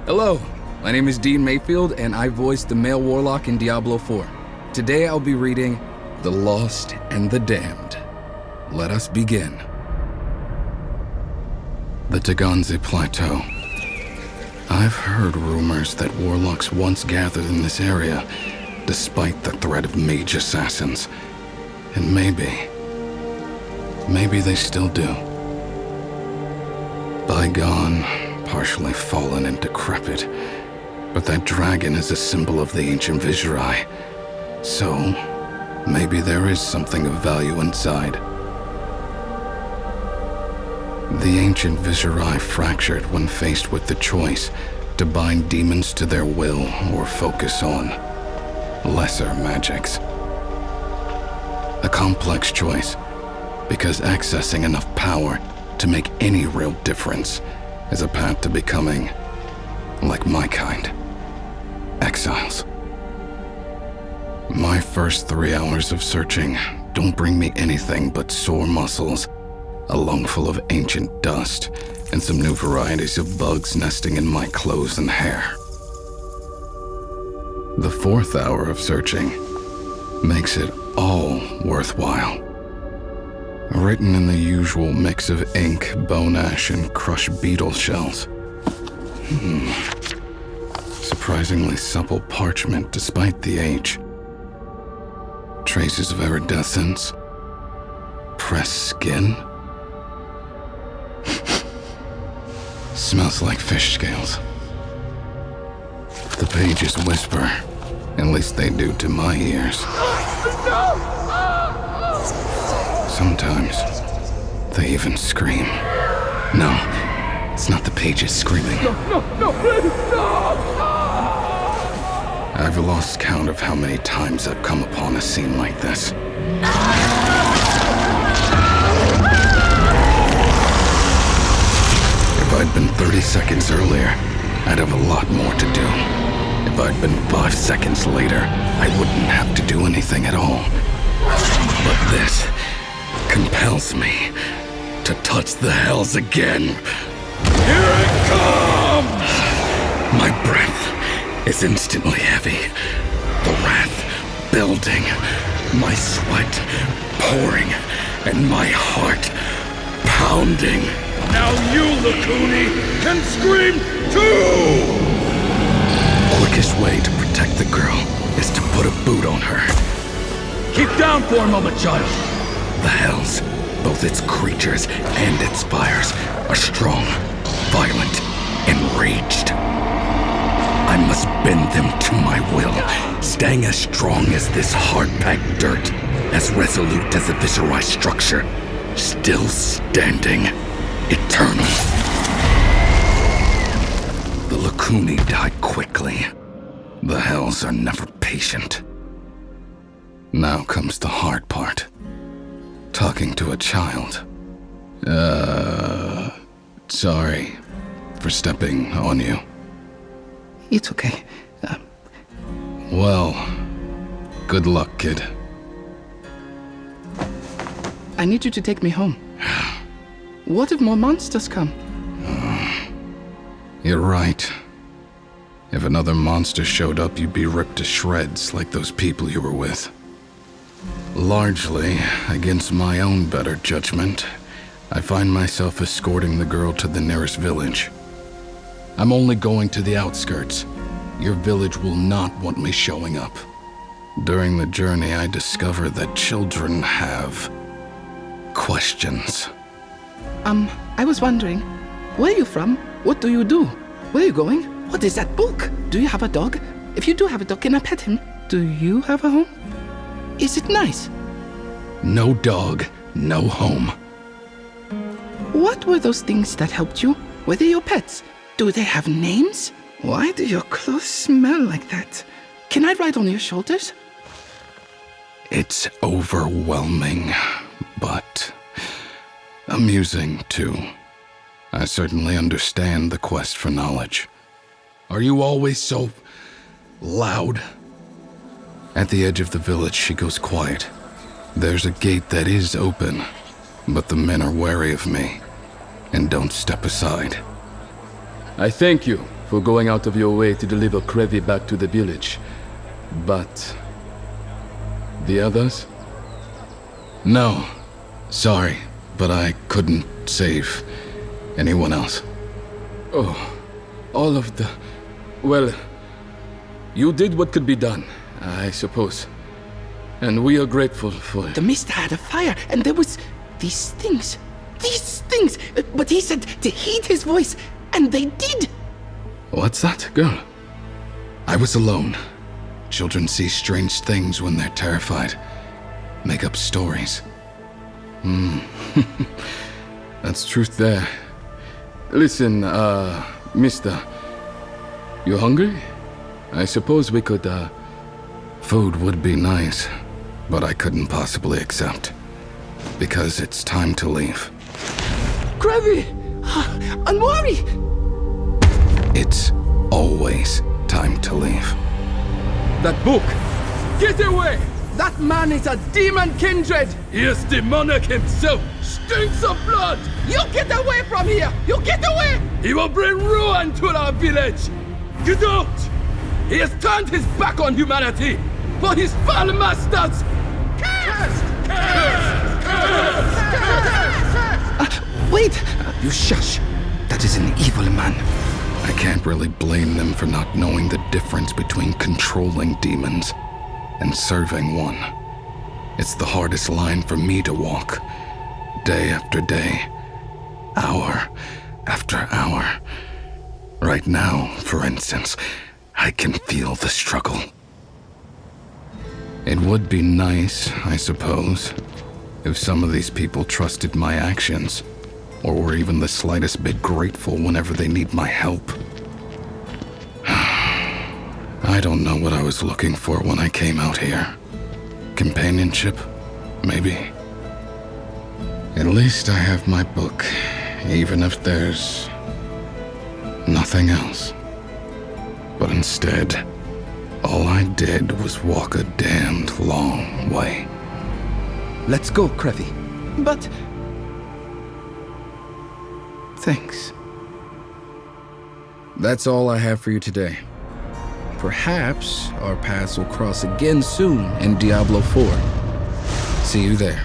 Hello, my name is Din Mayfield, and I voiced the male warlock in Diablo 4. Today I'll be reading The Lost and the Damned. Let us begin. The Tagoni Plateau. I've heard rumors that warlocks once gathered in this area, despite the threat of mage assassins. And maybe they still do. Bygone, partially fallen and decrepit, but that dragon is a symbol of the ancient Visurai. So, maybe there is something of value inside. The ancient Visurai fractured when faced with the choice to bind demons to their will or focus on lesser magics. A complex choice, because accessing enough power to make any real difference is a path to becoming, like my kind, exiles. My first 3 hours of searching don't bring me anything but sore muscles, a lungful of ancient dust, and some new varieties of bugs nesting in my clothes and hair. The 4th hour of searching makes it all worthwhile. Written in the usual mix of ink, bone ash, and crushed beetle shells. Surprisingly supple parchment despite the age. Traces of iridescence. Pressed skin. Smells like fish scales. The pages whisper. At least they do to my ears. Sometimes, they even scream. No, it's not the pages screaming. No, please, no! I've lost count of how many times I've come upon a scene like this. If I'd been 30 seconds earlier, I'd have a lot more to do. If I'd been 5 seconds later, I wouldn't have to do anything at all. But this compels me to touch the hells again. Here it comes! My breath is instantly heavy, the wrath building, my sweat pouring, and my heart pounding. Now you, Lakuni, can scream too! Quickest way to protect the girl is to put a boot on her. Keep down for a moment, child. The hells, both its creatures and its fires, are strong, violent, enraged. I must bend them to my will, staying as strong as this hard-packed dirt, as resolute as the Visurai structure, still standing, eternal. The Lakuni died quickly. The hells are never patient. Now comes the hard part. Talking to a child. Sorry for stepping on you. It's okay. Well, good luck, kid. I need you to take me home. What if more monsters come? You're right. If another monster showed up, you'd be ripped to shreds like those people you were with. Largely, against my own better judgment, I find myself escorting the girl to the nearest village. I'm only going to the outskirts. Your village will not want me showing up. During the journey, I discover that children have questions. I was wondering, where are you from? What do you do? Where are you going? What is that book? Do you have a dog? If you do have a dog, can I pet him? Do you have a home? Is it nice? No dog, no home. What were those things that helped you? Were they your pets? Do they have names? Why do your clothes smell like that? Can I ride on your shoulders? It's overwhelming, but amusing too. I certainly understand the quest for knowledge. Are you always so loud? At the edge of the village, she goes quiet. There's a gate that is open, but the men are wary of me and don't step aside. I thank you for going out of your way to deliver Krevi back to the village. But... the others? No. Sorry, but I couldn't save anyone else. Oh, all of the... well, you did what could be done, I suppose. And we are grateful for it. The mist had a fire, and there was these things. These things! But he said to heed his voice, and they did! What's that, girl? I was alone. Children see strange things when they're terrified. Make up stories. That's truth there. Listen, mister. You hungry? I suppose we could, Food would be nice, but I couldn't possibly accept. Because it's time to leave. Krevi! Anwari! It's always time to leave. That book! Get away! That man is a demon kindred! He is demonic himself! Stinks of blood! You get away from here! You get away! He will bring ruin to our village! Get out! He has turned his back on humanity for his foul masters! Cursed! Wait! You shush! That is an evil man. I can't really blame them for not knowing the difference between controlling demons and serving one. It's the hardest line for me to walk. Day after day. Hour after hour. Right now, for instance, I can feel the struggle. It would be nice, I suppose, if some of these people trusted my actions, or were even the slightest bit grateful whenever they need my help. I don't know what I was looking for when I came out here. Companionship, maybe. At least I have my book, even if there's nothing else. But instead, all I did was walk a damned long way. Let's go, Krevi. But... thanks. That's all I have for you today. Perhaps our paths will cross again soon in Diablo 4. See you there.